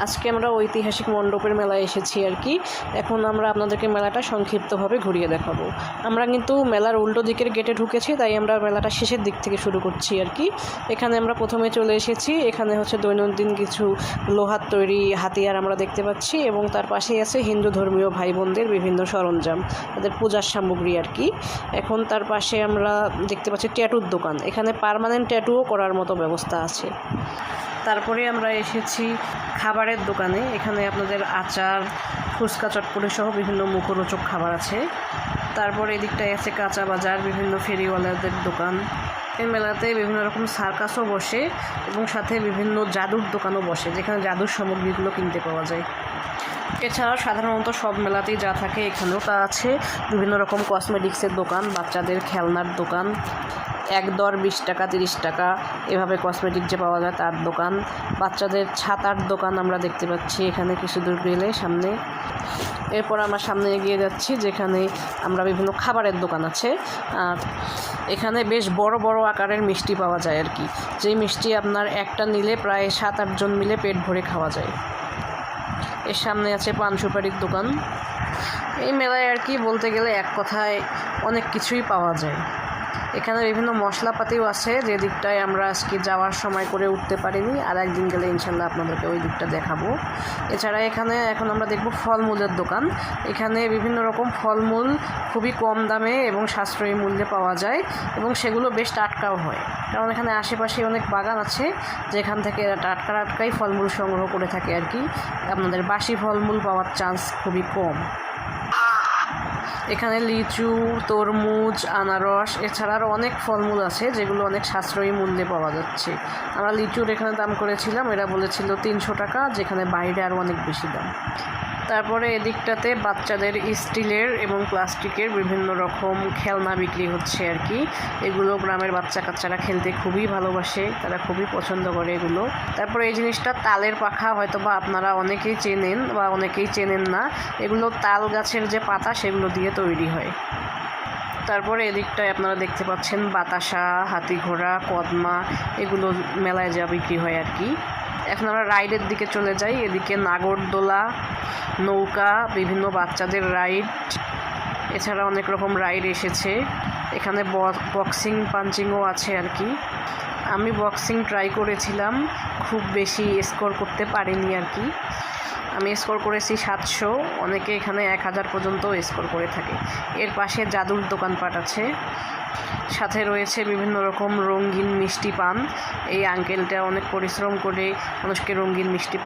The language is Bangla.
আজকে আমরা ঐতিহাসিক মণ্ডপের মেলায় এসেছি আর কি। এখন আমরা আপনাদেরকে মেলাটা সংক্ষিপ্তভাবে ঘুরিয়ে দেখাবো। আমরা কিন্তু মেলার উল্টো দিকের গেটে ঢুকেছি, তাই আমরা মেলাটা শেষের দিক থেকে শুরু করছি আর কি। এখানে আমরা প্রথমে চলে এসেছি, এখানে হচ্ছে দৈনন্দিন কিছু লোহার তৈরি হাতিয়ার আমরা দেখতে পাচ্ছি, এবং তার পাশেই আছে হিন্দু ধর্মীয় ভাই বোনদের বিভিন্ন সরঞ্জাম, তাদের পূজার সামগ্রী আর কি। এখন তার পাশে আমরা দেখতে পাচ্ছি ট্যাটুর দোকান, এখানে পার্মানেন্ট ট্যাটুও করার মতো ব্যবস্থা আছে। তারপরে আমরা এসেছি খাবারের দোকানে, এখানে আপনাদের আচার, ফুচকা, চটপটি সহ বিভিন্ন মুখরোচক খাবার আছে। তারপরে এদিকটায় আছে কাঁচা বাজার, বিভিন্ন ফেরিওয়ালাদের দোকান। এই মেলাতে বিভিন্ন রকম সার্কাসও বসে এবং সাথে বিভিন্ন জাদুর দোকানও বসে, যেখানে জাদুর সামগ্রীগুলো কিনতে পাওয়া যায়। এছাড়াও সাধারণত সব মেলাতেই যা থাকে এখানেও তা আছে। বিভিন্ন রকম কসমেটিক্সের দোকান, বাচ্চাদের খেলনার দোকান, 1 দর 20 টাকা 30 টাকা এভাবে কসমেটিক যে পাওয়া যায় তার দোকান, বাচ্চাদের ছাতার দোকান আমরা দেখতে পাচ্ছি এখানে কিছু দূর গেলে সামনে। এরপর আমরা সামনে এগিয়ে যাচ্ছি, যেখানে আমরা বিভিন্ন খাবারের দোকান আছে। আর এখানে বেশ বড় বড় আকারের মিষ্টি পাওয়া যায় আর কি, যেই মিষ্টি আপনার একটা নিলে প্রায় 7-8 জন মিলে পেট ভরে খাওয়া যায়। এর সামনে আছে পান সুপারির দোকান। এই মেলায় আর কি বলতে গেলে এক কথায় অনেক কিছুই পাওয়া যায়। এখানে বিভিন্ন মশলাপাতিও আছে, যে দিকটায় আমরা আজকে যাওয়ার সময় করে উঠতে পারিনি, আর একদিন গেলে ইনশাল্লাহ আপনাদেরকে ওই দিকটা দেখাবো। এছাড়া এখানে এখন আমরা দেখব ফলমূলের দোকান। এখানে বিভিন্ন রকম ফলমূল খুবই কম দামে এবং সাশ্রয়ী মূল্যে পাওয়া যায়, এবং সেগুলো বেশ টাটকাও হয়, কারণ এখানে আশেপাশে অনেক বাগান আছে, যেখান থেকে টাটকাই ফলমূল সংগ্রহ করে থাকে আর কি। আপনাদের বাসি ফলমূল পাওয়ার চান্স খুবই কম। এখানে লিচু, তরমুজ, আনারস এছাড়া আরও অনেক ফলমূল আছে, যেগুলো অনেক সাশ্রয়ী মূল্যে পাওয়া যাচ্ছে। আমরা লিচুর এখানে দাম করেছিলাম, এরা বলেছিল 300 টাকা, যেখানে বাইরে আরও অনেক বেশি দাম। তারপরে এদিকটাতে বাচ্চাদের স্টিলের এবং প্লাস্টিকের বিভিন্ন রকম খেলনা বিক্রি হচ্ছে আর কি। এগুলো গ্রামের বাচ্চা কাচ্চারা খেলতে খুবই ভালোবাসে, তারা খুবই পছন্দ করে এগুলো। তারপরে এই জিনিসটা তালের পাখা, হয়তো বা আপনারা অনেকেই চেনেন বা অনেকেই চেনেন না। এগুলো তাল গাছের যে পাতা সেগুলো দিয়ে তৈরি হয়। তারপরে এদিকটায় আপনারা দেখতে পাচ্ছেন বাতাসা, হাতি ঘোড়া, কদমা, এগুলো মেলায় যা বিক্রি হয় আর কি। এখন আমরা রাইডের দিকে চলে যাই। এদিকে নাগরদোলা, নৌকা, বিভিন্ন বাচ্চাদের রাইড, এছাড়া অনেক রকম রাইড এসেছে। এখানে বক্সিং পাঞ্চিংও আছে আর কি। আমি বক্সিং ট্রাই করেছিলাম, খুব বেশি স্কোর করতে পারিনি আর কি। আমি স্কোর করেছি 700, অনেকে এখানে 1000 পর্যন্ত স্কোর করে থাকে। এর পাশে জাদুর দোকানপাট আছে, সাথে রয়েছে বিভিন্ন রকম রঙিন মিষ্টি পান। এই আঙ্কেলটা অনেক পরিশ্রম করে মানুষকে রঙিন মিষ্টি